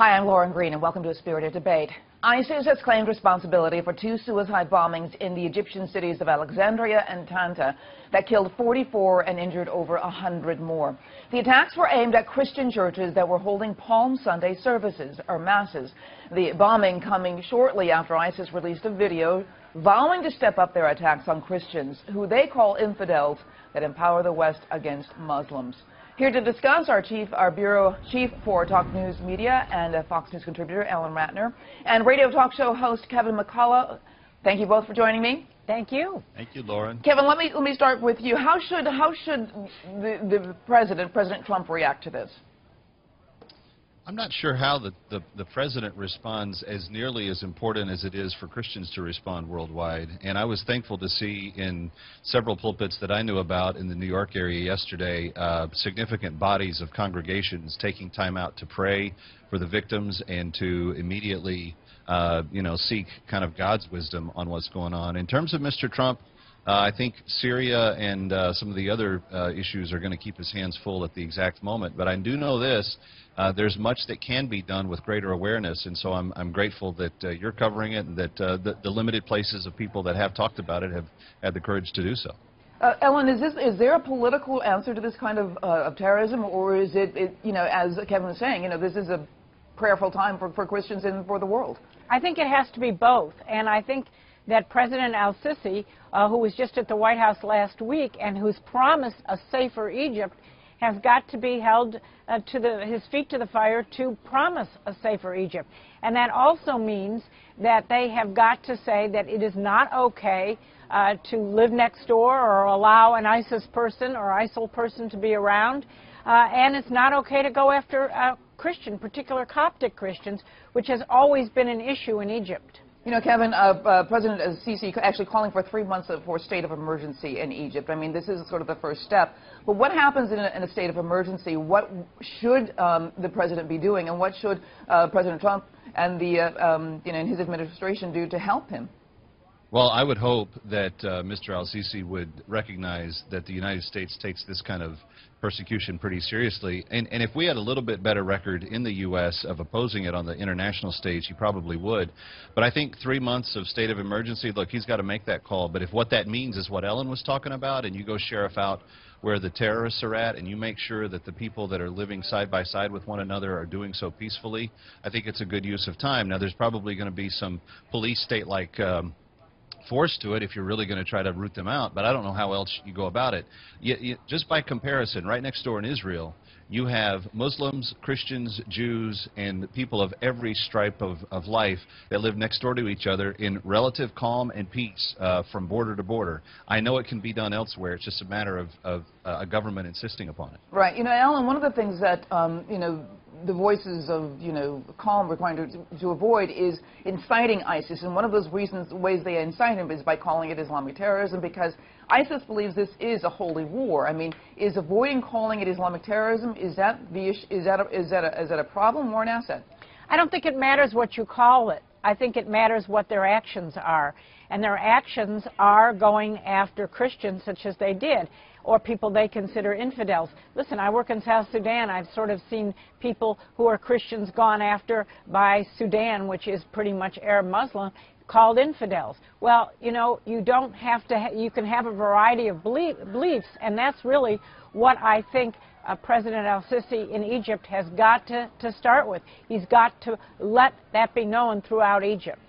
Hi, I'm Lauren Green, and welcome to A Spirited Debate. ISIS has claimed responsibility for 2 suicide bombings in the Egyptian cities of Alexandria and Tanta that killed 44 and injured over 100 more. The attacks were aimed at Christian churches that were holding Palm Sunday services, or masses. The bombing coming shortly after ISIS released a video vowing to step up their attacks on Christians, who they call infidels, that empower the West against Muslims. Here to discuss, our bureau chief for Talk News Media and Fox News contributor Ellen Ratner, and radio talk show host Kevin McCullough. Thank you both for joining me. Thank you. Thank you, Lauren. Kevin, let me start with you. How should the President Trump, react to this? I'm not sure how the president responds as nearly as important as it is for Christians to respond worldwide. And I was thankful to see in several pulpits that I knew about in the New York area yesterday significant bodies of congregations taking time out to pray for the victims and to immediately seek kind of God's wisdom on what's going on. In terms of Mr. Trump, I think Syria and some of the other issues are going to keep his hands full at the exact moment. But I do know this. There's much that can be done with greater awareness, and so I'm grateful that you're covering it and that the limited places of people that have talked about it have had the courage to do so. Ellen, is there a political answer to this kind of terrorism, or is it, as Kevin was saying, this is a prayerful time for Christians and for the world? I think it has to be both, and I think that President al-Sisi, who was just at the White House last week and who's promised a safer Egypt, has got to be held to his feet to the fire to promise a safer Egypt. And that also means that they have got to say that it is not okay to live next door or allow an ISIS person or ISIL person to be around. And it's not okay to go after Christian, particular Coptic Christians, which has always been an issue in Egypt. You know, Kevin, President al-Sisi actually calling for 3 months for a state of emergency in Egypt. I mean, this is sort of the first step. But what happens in a state of emergency? What should the president be doing, and what should President Trump and and his administration do to help him? Well, I would hope that Mr. al-Sisi would recognize that the United States takes this kind of persecution pretty seriously. And if we had a little bit better record in the U.S. of opposing it on the international stage, he probably would. But I think 3 months of state of emergency, look, he's got to make that call. But if what that means is what Ellen was talking about, and you go sheriff out where the terrorists are at, and you make sure that the people that are living side by side with one another are doing so peacefully, I think it's a good use of time. Now, there's probably going to be some police state-like force to it if you're really going to try to root them out, but I don't know how else you go about it. Just by comparison, right next door in Israel, you have Muslims, Christians, Jews, and people of every stripe of life that live next door to each other in relative calm and peace from border to border. I know it can be done elsewhere. It's just a matter of a government insisting upon it. Right. You know, Ellen, one of the things that, the voices of, calm we're trying to avoid is inciting ISIS. And one of those ways they incite him is by calling it Islamic terrorism, because ISIS believes this is a holy war. I mean, is avoiding calling it Islamic terrorism, is that a problem or an asset? I don't think it matters what you call it. I think it matters what their actions are. And their actions are going after Christians, such as they did, or people they consider infidels. Listen, I work in South Sudan. I've sort of seen people who are Christians gone after by Sudan, which is pretty much Arab Muslim, called infidels. Well, you don't have to, you can have a variety of beliefs, and that's really what I think President al-Sisi in Egypt has got to start with. He's got to let that be known throughout Egypt.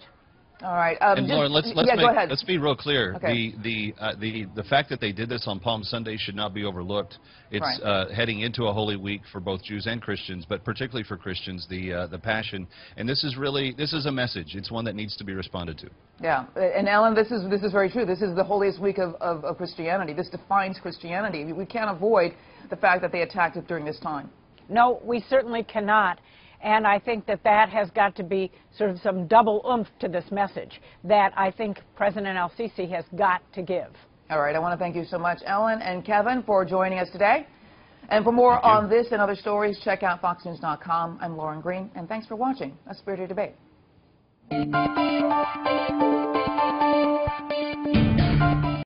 All right. And Lauren, let's be real clear. Okay. The fact that they did this on Palm Sunday should not be overlooked. It's right. Heading into a holy week for both Jews and Christians, but particularly for Christians, the Passion. And this is a message. It's one that needs to be responded to. Yeah. And Ellen, this is very true. This is the holiest week of Christianity. This defines Christianity. We can't avoid the fact that they attacked it during this time. No, we certainly cannot. And I think that has got to be sort of some double oomph to this message that I think President al-Sisi has got to give. All right. I want to thank you so much, Ellen and Kevin, for joining us today. And for more on this and other stories, check out foxnews.com. I'm Lauren Green, and thanks for watching A Spirited Debate.